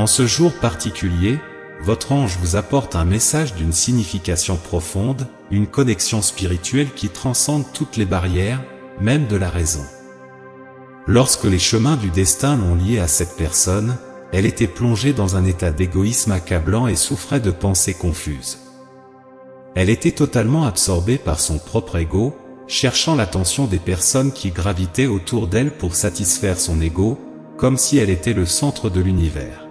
En ce jour particulier, votre ange vous apporte un message d'une signification profonde, une connexion spirituelle qui transcende toutes les barrières, même de la raison. Lorsque les chemins du destin l'ont liée à cette personne, elle était plongée dans un état d'égoïsme accablant et souffrait de pensées confuses. Elle était totalement absorbée par son propre ego, cherchant l'attention des personnes qui gravitaient autour d'elle pour satisfaire son ego, comme si elle était le centre de l'univers.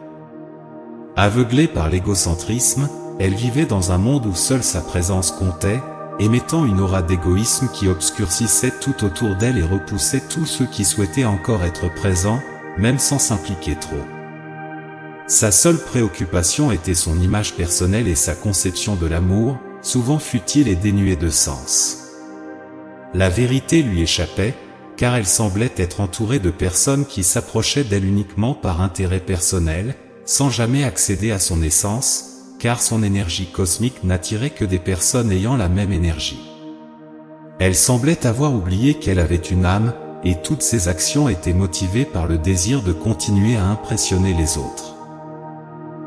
Aveuglée par l'égocentrisme, elle vivait dans un monde où seule sa présence comptait, émettant une aura d'égoïsme qui obscurcissait tout autour d'elle et repoussait tous ceux qui souhaitaient encore être présents, même sans s'impliquer trop. Sa seule préoccupation était son image personnelle et sa conception de l'amour, souvent futile et dénuée de sens. La vérité lui échappait, car elle semblait être entourée de personnes qui s'approchaient d'elle uniquement par intérêt personnel, sans jamais accéder à son essence, car son énergie cosmique n'attirait que des personnes ayant la même énergie. Elle semblait avoir oublié qu'elle avait une âme, et toutes ses actions étaient motivées par le désir de continuer à impressionner les autres.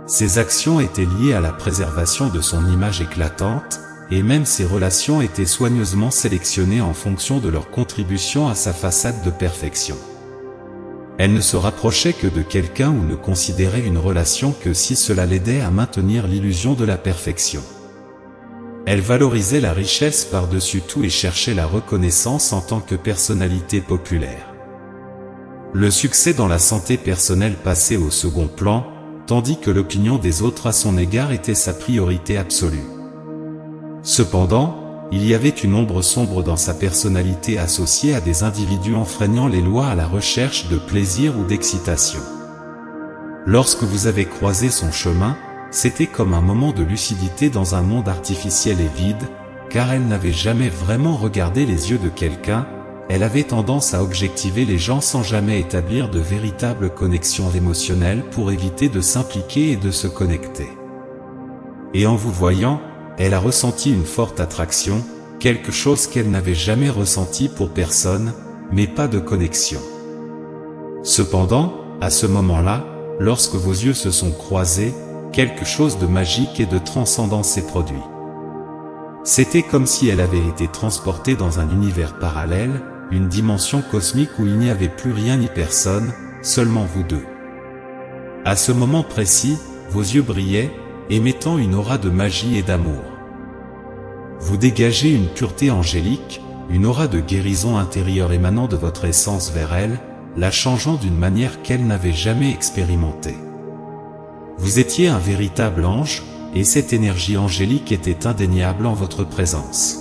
Ses actions étaient liées à la préservation de son image éclatante, et même ses relations étaient soigneusement sélectionnées en fonction de leur contribution à sa façade de perfection. Elle ne se rapprochait que de quelqu'un ou ne considérait une relation que si cela l'aidait à maintenir l'illusion de la perfection. Elle valorisait la richesse par-dessus tout et cherchait la reconnaissance en tant que personnalité populaire. Le succès dans la santé personnelle passait au second plan, tandis que l'opinion des autres à son égard était sa priorité absolue. Cependant, il y avait une ombre sombre dans sa personnalité associée à des individus enfreignant les lois à la recherche de plaisir ou d'excitation. Lorsque vous avez croisé son chemin, c'était comme un moment de lucidité dans un monde artificiel et vide, car elle n'avait jamais vraiment regardé les yeux de quelqu'un, elle avait tendance à objectiver les gens sans jamais établir de véritables connexions émotionnelles pour éviter de s'impliquer et de se connecter. Et en vous voyant, elle a ressenti une forte attraction, quelque chose qu'elle n'avait jamais ressenti pour personne, mais pas de connexion. Cependant, à ce moment-là, lorsque vos yeux se sont croisés, quelque chose de magique et de transcendant s'est produit. C'était comme si elle avait été transportée dans un univers parallèle, une dimension cosmique où il n'y avait plus rien ni personne, seulement vous deux. À ce moment précis, vos yeux brillaient, émettant une aura de magie et d'amour. Vous dégagez une pureté angélique, une aura de guérison intérieure émanant de votre essence vers elle, la changeant d'une manière qu'elle n'avait jamais expérimentée. Vous étiez un véritable ange, et cette énergie angélique était indéniable en votre présence.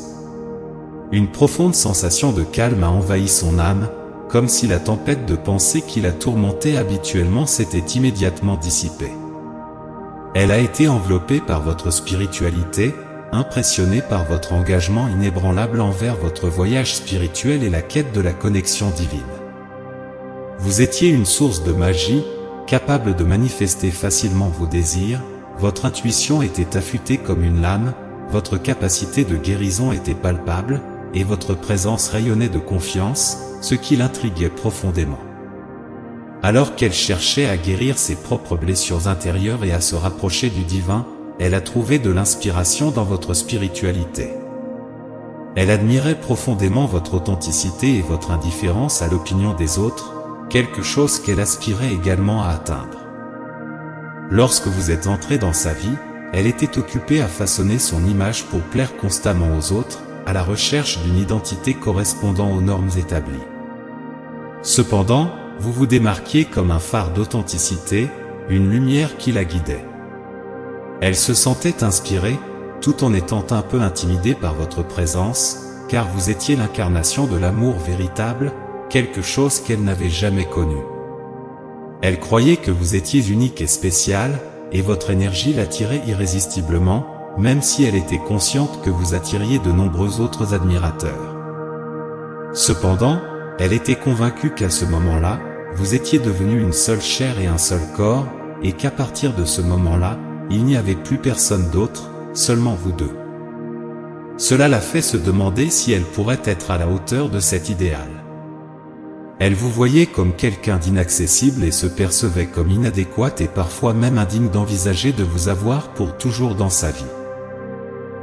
Une profonde sensation de calme a envahi son âme, comme si la tempête de pensée qui la tourmentait habituellement s'était immédiatement dissipée. Elle a été enveloppée par votre spiritualité, impressionnée par votre engagement inébranlable envers votre voyage spirituel et la quête de la connexion divine. Vous étiez une source de magie, capable de manifester facilement vos désirs, votre intuition était affûtée comme une lame, votre capacité de guérison était palpable, et votre présence rayonnait de confiance, ce qui l'intriguait profondément. Alors qu'elle cherchait à guérir ses propres blessures intérieures et à se rapprocher du divin, elle a trouvé de l'inspiration dans votre spiritualité. Elle admirait profondément votre authenticité et votre indifférence à l'opinion des autres, quelque chose qu'elle aspirait également à atteindre. Lorsque vous êtes entré dans sa vie, elle était occupée à façonner son image pour plaire constamment aux autres, à la recherche d'une identité correspondant aux normes établies. Cependant, vous vous démarquiez comme un phare d'authenticité, une lumière qui la guidait. Elle se sentait inspirée, tout en étant un peu intimidée par votre présence, car vous étiez l'incarnation de l'amour véritable, quelque chose qu'elle n'avait jamais connu. Elle croyait que vous étiez unique et spécial, et votre énergie l'attirait irrésistiblement, même si elle était consciente que vous attiriez de nombreux autres admirateurs. Cependant, elle était convaincue qu'à ce moment-là, vous étiez devenu une seule chair et un seul corps, et qu'à partir de ce moment-là, il n'y avait plus personne d'autre, seulement vous deux. Cela l'a fait se demander si elle pourrait être à la hauteur de cet idéal. Elle vous voyait comme quelqu'un d'inaccessible et se percevait comme inadéquate et parfois même indigne d'envisager de vous avoir pour toujours dans sa vie.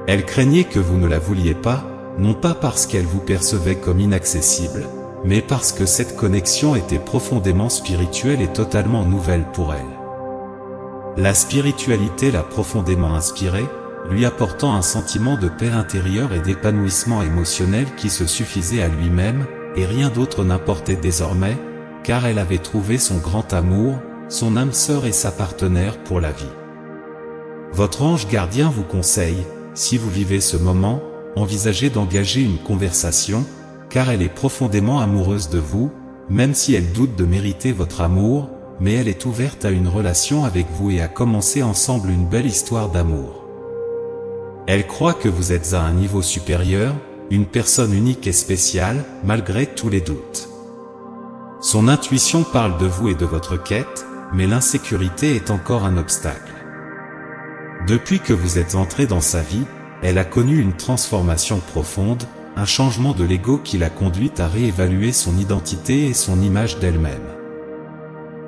Elle craignait que vous ne la vouliez pas, non pas parce qu'elle vous percevait comme inaccessible, mais parce que cette connexion était profondément spirituelle et totalement nouvelle pour elle. La spiritualité l'a profondément inspirée, lui apportant un sentiment de paix intérieure et d'épanouissement émotionnel qui se suffisait à lui-même, et rien d'autre n'importait désormais, car elle avait trouvé son grand amour, son âme sœur et sa partenaire pour la vie. Votre ange gardien vous conseille, si vous vivez ce moment, envisagez d'engager une conversation, car elle est profondément amoureuse de vous, même si elle doute de mériter votre amour, mais elle est ouverte à une relation avec vous et à commencer ensemble une belle histoire d'amour. Elle croit que vous êtes à un niveau supérieur, une personne unique et spéciale, malgré tous les doutes. Son intuition parle de vous et de votre quête, mais l'insécurité est encore un obstacle. Depuis que vous êtes entré dans sa vie, elle a connu une transformation profonde, un changement de l'ego qui l'a conduite à réévaluer son identité et son image d'elle-même.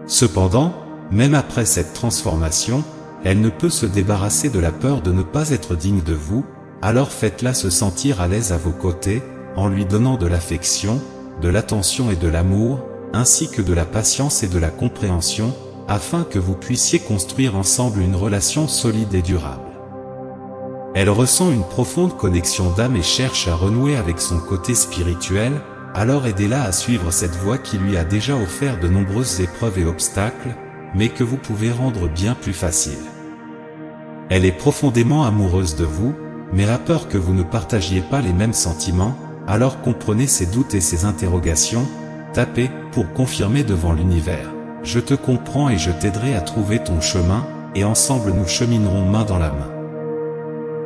Cependant, même après cette transformation, elle ne peut se débarrasser de la peur de ne pas être digne de vous, alors faites-la se sentir à l'aise à vos côtés, en lui donnant de l'affection, de l'attention et de l'amour, ainsi que de la patience et de la compréhension, afin que vous puissiez construire ensemble une relation solide et durable. Elle ressent une profonde connexion d'âme et cherche à renouer avec son côté spirituel, alors aidez-la à suivre cette voie qui lui a déjà offert de nombreuses épreuves et obstacles, mais que vous pouvez rendre bien plus facile. Elle est profondément amoureuse de vous, mais a peur que vous ne partagiez pas les mêmes sentiments, alors comprenez ses doutes et ses interrogations, tapez pour confirmer devant l'univers. Je te comprends et je t'aiderai à trouver ton chemin, et ensemble nous cheminerons main dans la main.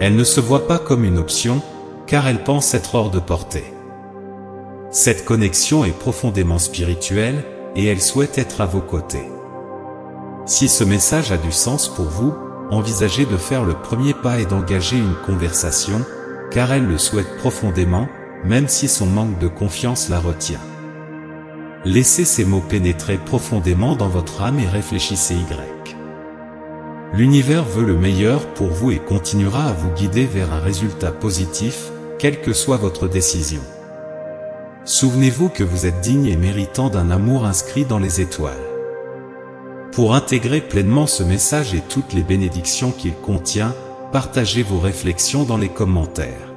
Elle ne se voit pas comme une option, car elle pense être hors de portée. Cette connexion est profondément spirituelle, et elle souhaite être à vos côtés. Si ce message a du sens pour vous, envisagez de faire le premier pas et d'engager une conversation, car elle le souhaite profondément, même si son manque de confiance la retient. Laissez ces mots pénétrer profondément dans votre âme et réfléchissez Y. L'univers veut le meilleur pour vous et continuera à vous guider vers un résultat positif, quelle que soit votre décision. Souvenez-vous que vous êtes digne et méritant d'un amour inscrit dans les étoiles. Pour intégrer pleinement ce message et toutes les bénédictions qu'il contient, partagez vos réflexions dans les commentaires.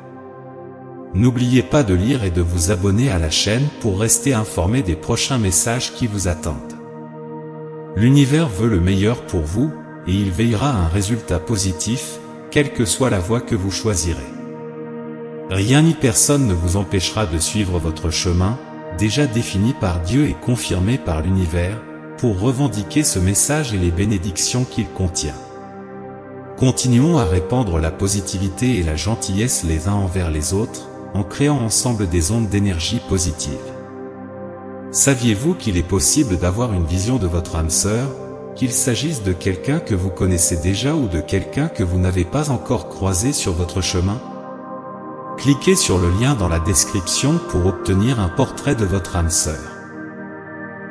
N'oubliez pas de lire et de vous abonner à la chaîne pour rester informé des prochains messages qui vous attendent. L'univers veut le meilleur pour vous, et il veillera à un résultat positif, quelle que soit la voie que vous choisirez. Rien ni personne ne vous empêchera de suivre votre chemin, déjà défini par Dieu et confirmé par l'univers, pour revendiquer ce message et les bénédictions qu'il contient. Continuons à répandre la positivité et la gentillesse les uns envers les autres, en créant ensemble des ondes d'énergie positive. Saviez-vous qu'il est possible d'avoir une vision de votre âme sœur, qu'il s'agisse de quelqu'un que vous connaissez déjà ou de quelqu'un que vous n'avez pas encore croisé sur votre chemin? Cliquez sur le lien dans la description pour obtenir un portrait de votre âme sœur.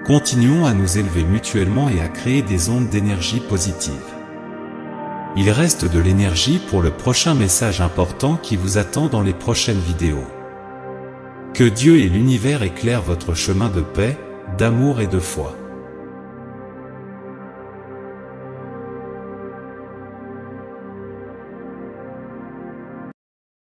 Continuons à nous élever mutuellement et à créer des ondes d'énergie positive. Il reste de l'énergie pour le prochain message important qui vous attend dans les prochaines vidéos. Que Dieu et l'univers éclairent votre chemin de paix, d'amour et de foi.